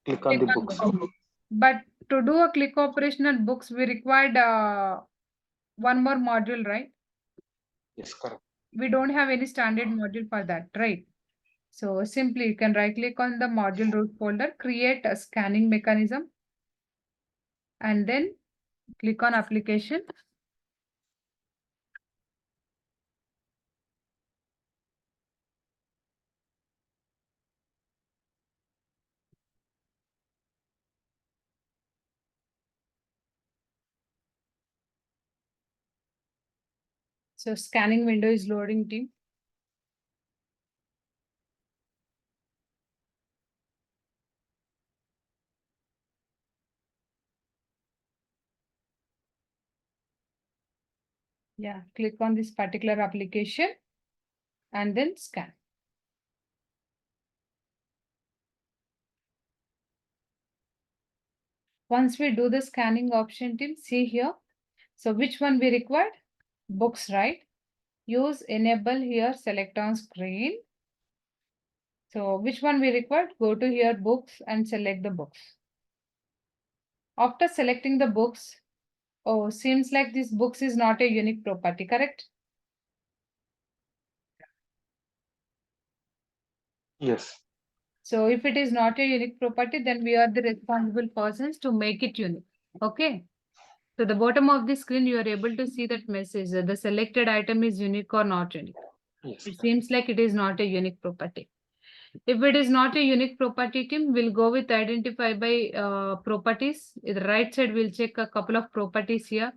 Click on the Click on books. book. But to do a click operation on books, we required one more module, right? Yes, correct. We don't have any standard module for that, right? So simply you can right click on the module root folder, create a scanning mechanism, and then click on application. So scanning window is loading, team. Yeah, click on this particular application and then scan. Once we do the scanning option, team, see here. So which one we required? Books, right? Use enable here, select on screen. So which one we required? Go to here, books, and select the books. After selecting the books, oh, seems like this books is not a unique property, correct? Yes. So if it is not a unique property, then we are the responsible persons to make it unique. Okay. So the bottom of the screen, you are able to see that message. The selected item is unique or not unique. Yes. It seems like it is not a unique property. If it is not a unique property, team, we'll go with identify by properties. In the right side, we'll check a couple of properties here,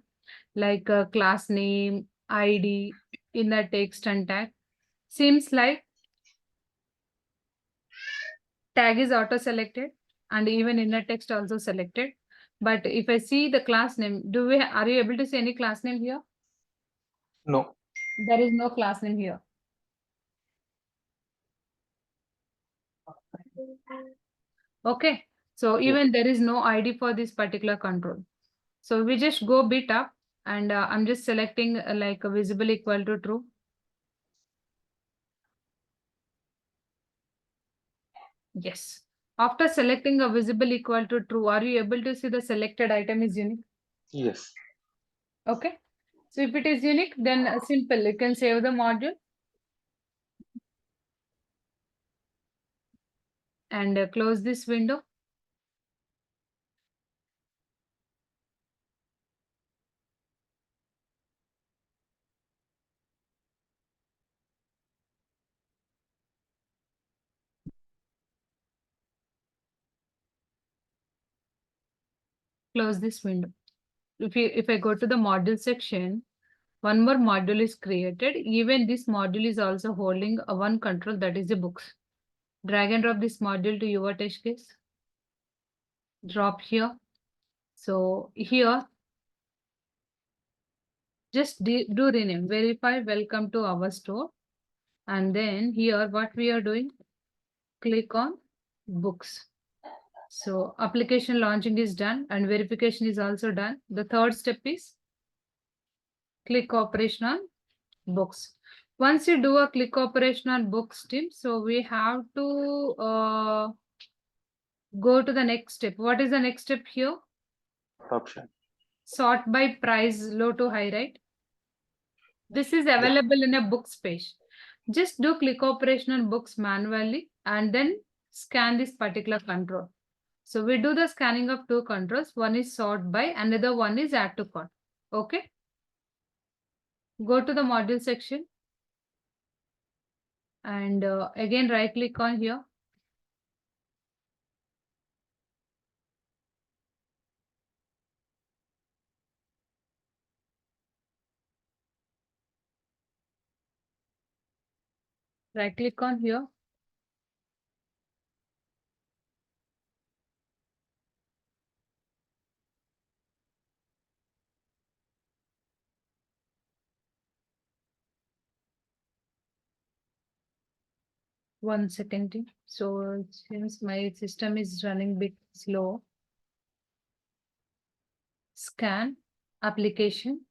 like class name, ID, inner text and tag. Seems like tag is auto selected and even inner text also selected. But if I see the class name, are you able to see any class name here? No. There is no class name here. Okay, so even there is no ID for this particular control. So we just go bit up and I'm just selecting like a visible equal to true. Yes. After selecting a visible equal to true, are you able to see the selected item is unique? Yes. Okay. So if it is unique, then simple, you can save the module and close this window. Close this window. If I go to the module section, one more module is created. Even this module is also holding a one control, that is the books. Drag and drop this module to your test case. Drop here. So here, just do rename, verify, welcome to our store. And then here, what we are doing, click on books. So application launching is done and verification is also done. The third step is click operation on books. Once you do a click operation on books team, so we have to go to the next step. What is the next step here? Option. Sort by price, low to high, right? This is available in a books page. Just do click operation on books manually and then scan this particular control. So we do the scanning of two controls. One is sort by, another one is add to cart. Okay. Go to the module section and again right click on here. Right click on here. One second. So since my system is running bit slow, scan application.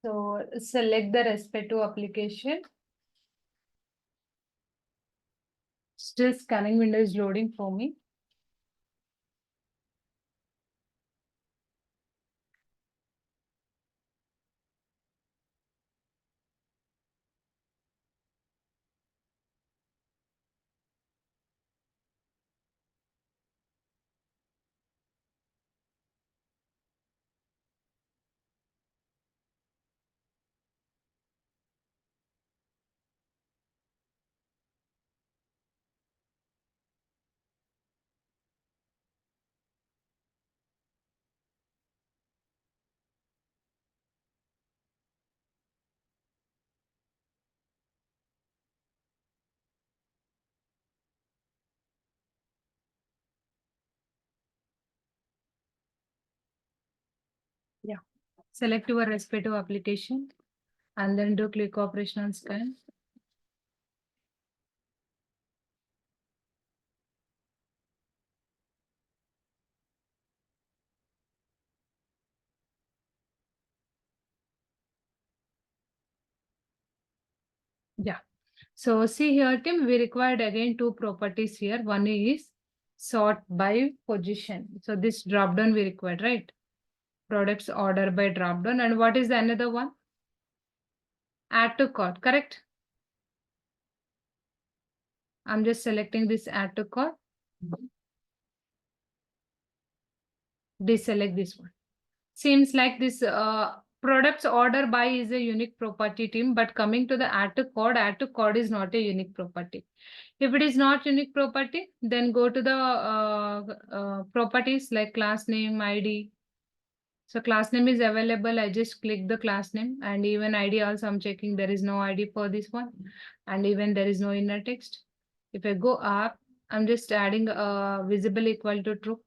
So select the respective application. Still scanning window is loading for me. Yeah. Select your respective application and then do click operation on scan. Yeah. So see here, Tim, we required again two properties here. One is sort by position. So this drop down we required, right? Products order by drop down. And what is the another one? Add to cart, correct? I'm just selecting this add to cart. Deselect this one. Seems like this products order by is a unique property team, but coming to the add to cart is not a unique property. If it is not unique property, then go to the properties like class name, ID. So class name is available. I just click the class name and even ID also I'm checking there is no ID for this one. And even there is no inner text. If I go up, I'm just adding visible equal to true.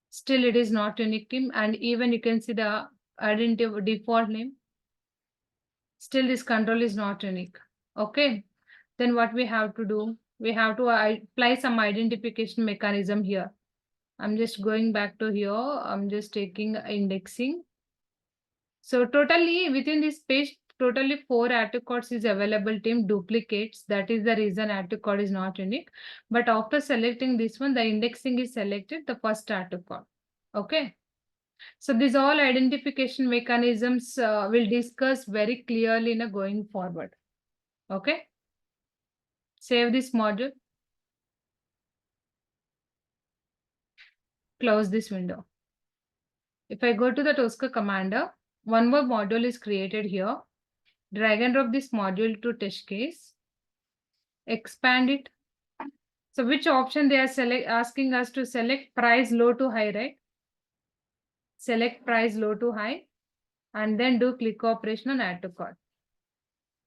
Still it is not unique team and even you can see the identity default name. Still this control is not unique. Okay. Then what we have to do? We have to apply some identification mechanism here. I'm just going back to here. I'm just taking indexing. So totally within this page, totally 4 active cards is available team duplicates. That is the reason active card is not unique. But after selecting this one, the indexing is selected, the first active card. Okay. So these all identification mechanisms will discuss very clearly in a going forward. Okay. Save this module. Close this window. If I go to the Tosca commander, one more module is created here. Drag and drop this module to test case. Expand it. So which option they are asking us to select? Price low to high, right? Select price low to high and then do click operation on add to cart.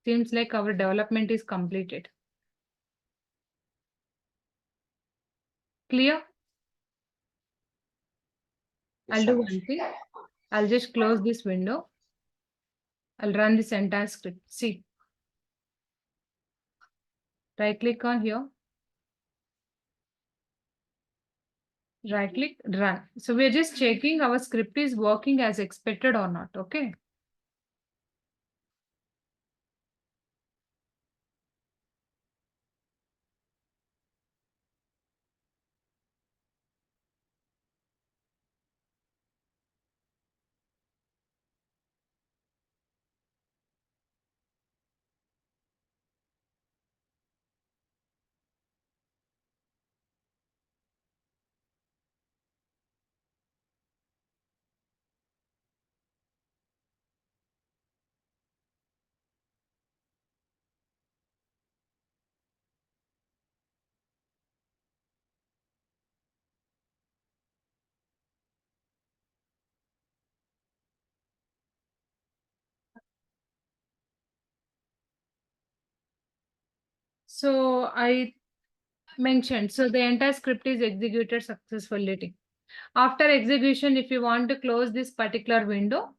Seems like our development is completed. Clear? I'll do one thing. I'll just close this window. I'll run this entire script. See. Right click on here. Right click, run. So we're just checking our script is working as expected or not. Okay. So I mentioned, so the entire script is executed successfully. After execution, if you want to close this particular window,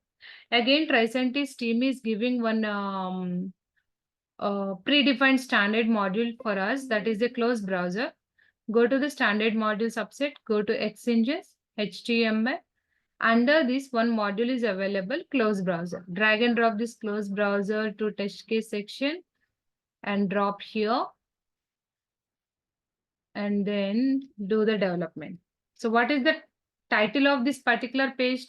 again, Tricentis team is giving one predefined standard module for us, that is a closed browser. Go to the standard module subset, go to Exchanges, HTML. Under this one module is available, closed browser. Drag and drop this closed browser to test case section and drop here. And then do the development. So what is the title of this particular page?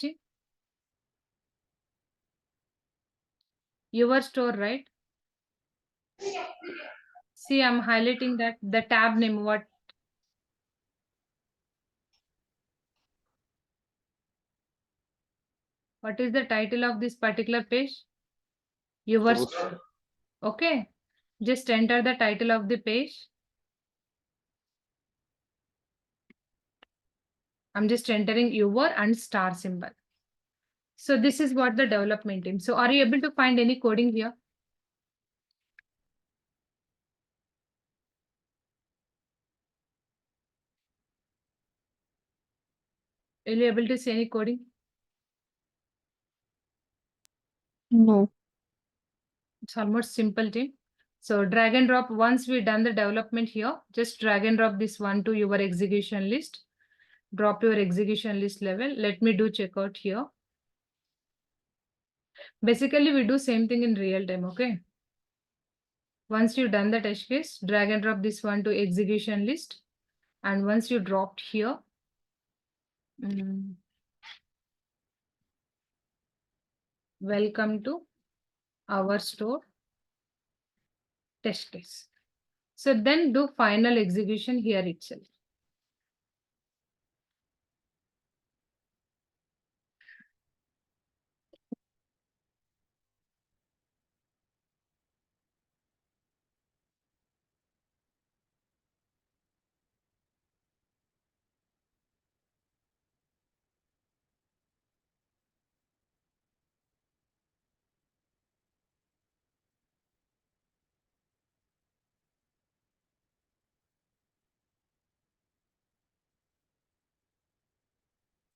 Your store, right? See, I'm highlighting that the tab name. What is the title of this particular page? Your store. Okay. Just enter the title of the page. I'm just entering your and star symbol. So this is what the development team. So are you able to find any coding here? Are you able to see any coding? No. It's almost simple team. So drag and drop, once we done the development here, just drag and drop this one to your execution list. Drop your execution list level. Let me do checkout here. Basically, we do same thing in real time, okay? Once you've done the test case, drag and drop this one to execution list. And once you dropped here, welcome to our store test case. So then do final execution here itself.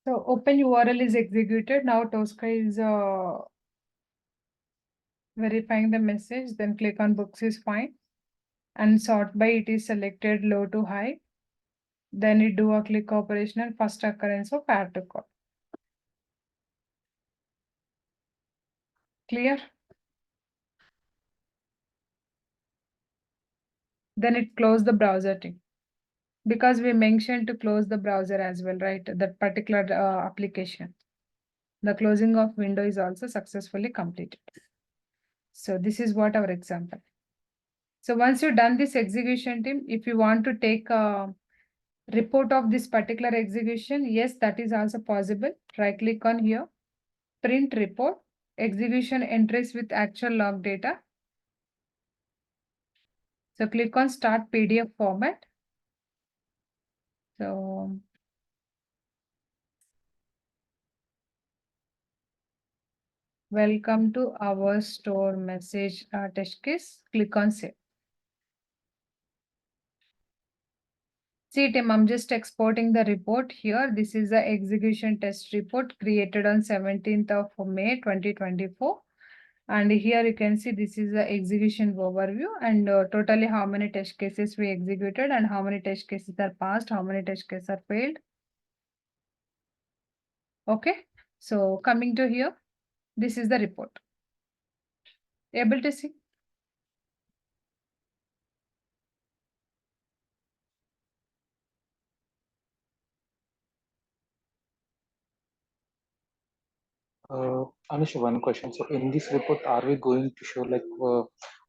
So open URL is executed. Now Tosca is verifying the message, then click on books is fine. And sort by it is selected low to high. Then it do a click operational first occurrence of add to cart. Clear? Then it close the browser thing. Because we mentioned to close the browser as well, right? That particular application. The closing of window is also successfully completed. So this is what our example. So once you've done this execution team, if you want to take a report of this particular execution, yes, that is also possible. Right click on here, print report, execution entries with actual log data. So click on start PDF format. So welcome to our store message test case. Click on save. See, Tim, I'm just exporting the report here. This is the execution test report created on 17th of May 2024. And here you can see this is the execution overview and totally how many test cases we executed and how many test cases are passed, how many test cases are failed. Okay, so coming to here, this is the report. Able to see? Anush, one question. So in this report, are we going to show like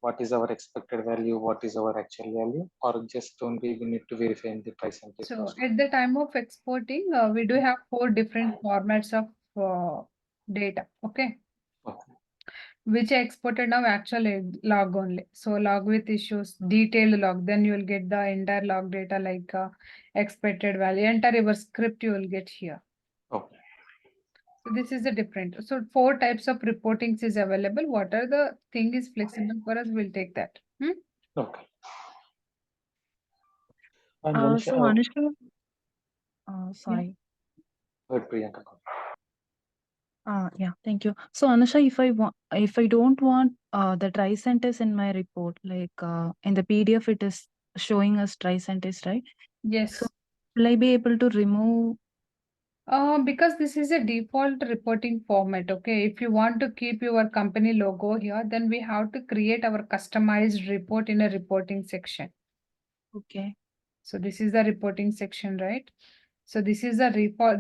what is our expected value, what is our actual value, or just only we need to verify in the price and test So cost? at the time of exporting, we do have 4 different formats of data. Okay. Okay. Which I exported now actual log only. So log with issues, detailed log, then you will get the entire log data like expected value. Enter your script you will get here. Okay. So this is a different. So 4 types of reportings is available. What are the thing is flexible for us? We'll take that. Okay. And one So Anushka, sorry. Priyanka. Yeah, thank you. So Anusha, if I don't want the try sentence in my report, like in the PDF, it is showing us try sentence, right? Yes. So will I be able to remove? Because this is a default reporting format, okay? If you want to keep your company logo here, then we have to create our customized report in a reporting section. Okay. So this is the reporting section, right? So this is the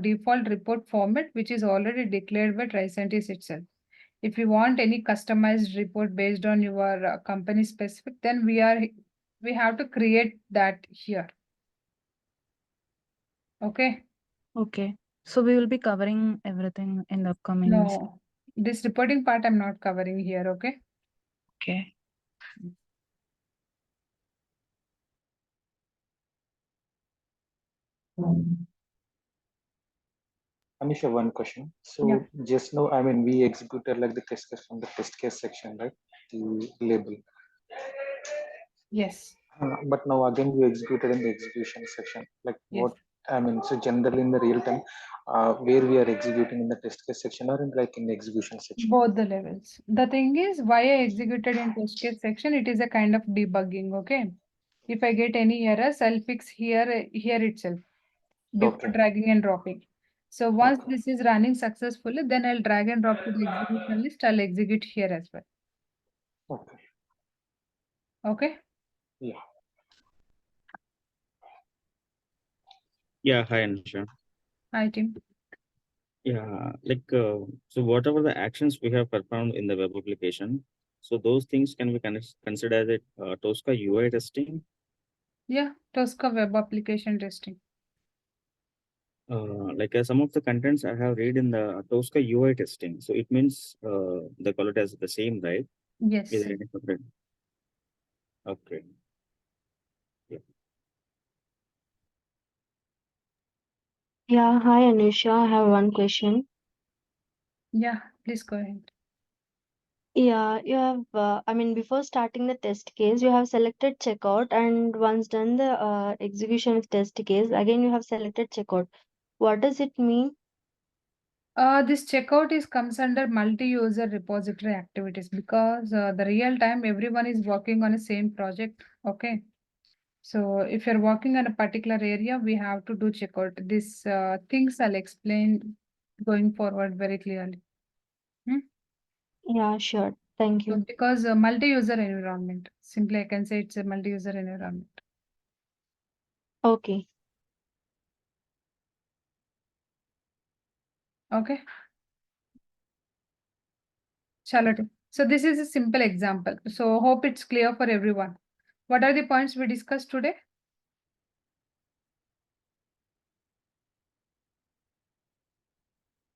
default report format, which is already declared by Tricentis itself. If you want any customized report based on your company specific, then we have to create that here. Okay. Okay. So we will be covering everything in the upcoming. No, this reporting part I'm not covering here. Okay. Okay. Anisha, one question. So Yeah. just now, I mean, we executed like the test case from the test case section, right? The label. Yes. But now again, we executed in the execution section. Like Yes. what, I mean, so generally in the real time, where we are executing in the test case section or in like in the execution section. Both the levels. The thing is, why I executed in test case section, it is a kind of debugging. Okay. If I get any errors, I'll fix here itself before Okay. dragging and dropping. So once Okay. this is running successfully, then I'll drag and drop to the execution list. I'll execute here as well. Okay. Okay. Yeah. Yeah, hi Anisha. Hi, team. Yeah, so whatever the actions we have performed in the web application, so those things can be considered as a Tosca UI testing. Yeah, Tosca web application testing. Some of the contents I have read in the Tosca UI testing, so it means the quality is the same, right? Is Yes. there any separate? Okay. Yeah. Yeah, hi Anusha. I have one question. Yeah, please go ahead. Yeah, you have, before starting the test case, you have selected checkout, and once done the execution of test case, again you have selected checkout. What does it mean? This checkout comes under multi-user repository activities because the real time everyone is working on the same project. Okay. So if you're working on a particular area, we have to do checkout. These things I'll explain going forward very clearly. Yeah, sure. Thank So you. because multi-user environment, simply I can say it's a multi-user environment. Okay. Okay. Charlotte. So this is a simple example. So hope it's clear for everyone. What are the points we discussed today?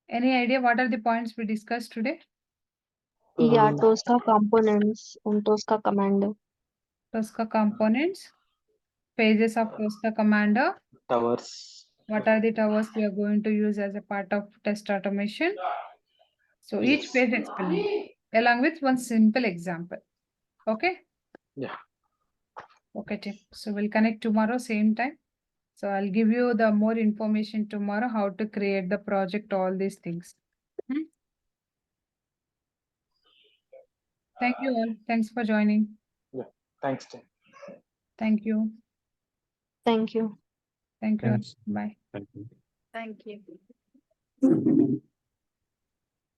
Any idea what are the points we discussed today? Yeah, Tosca components and Tosca commander. Tosca components, phases of Tosca commander. Towers. What are the towers we are going to use as a part of test automation? So each Yes. phase explained along with one simple example. Okay. Yeah. Okay, team. So we'll connect tomorrow, same time. So I'll give you the more information tomorrow, how to create the project, all these things. Thank you all. Thanks for joining. Yeah. Thanks, Tim. Thank you. Thank you. Thank you. Thanks. Bye. Thank you. Thank you.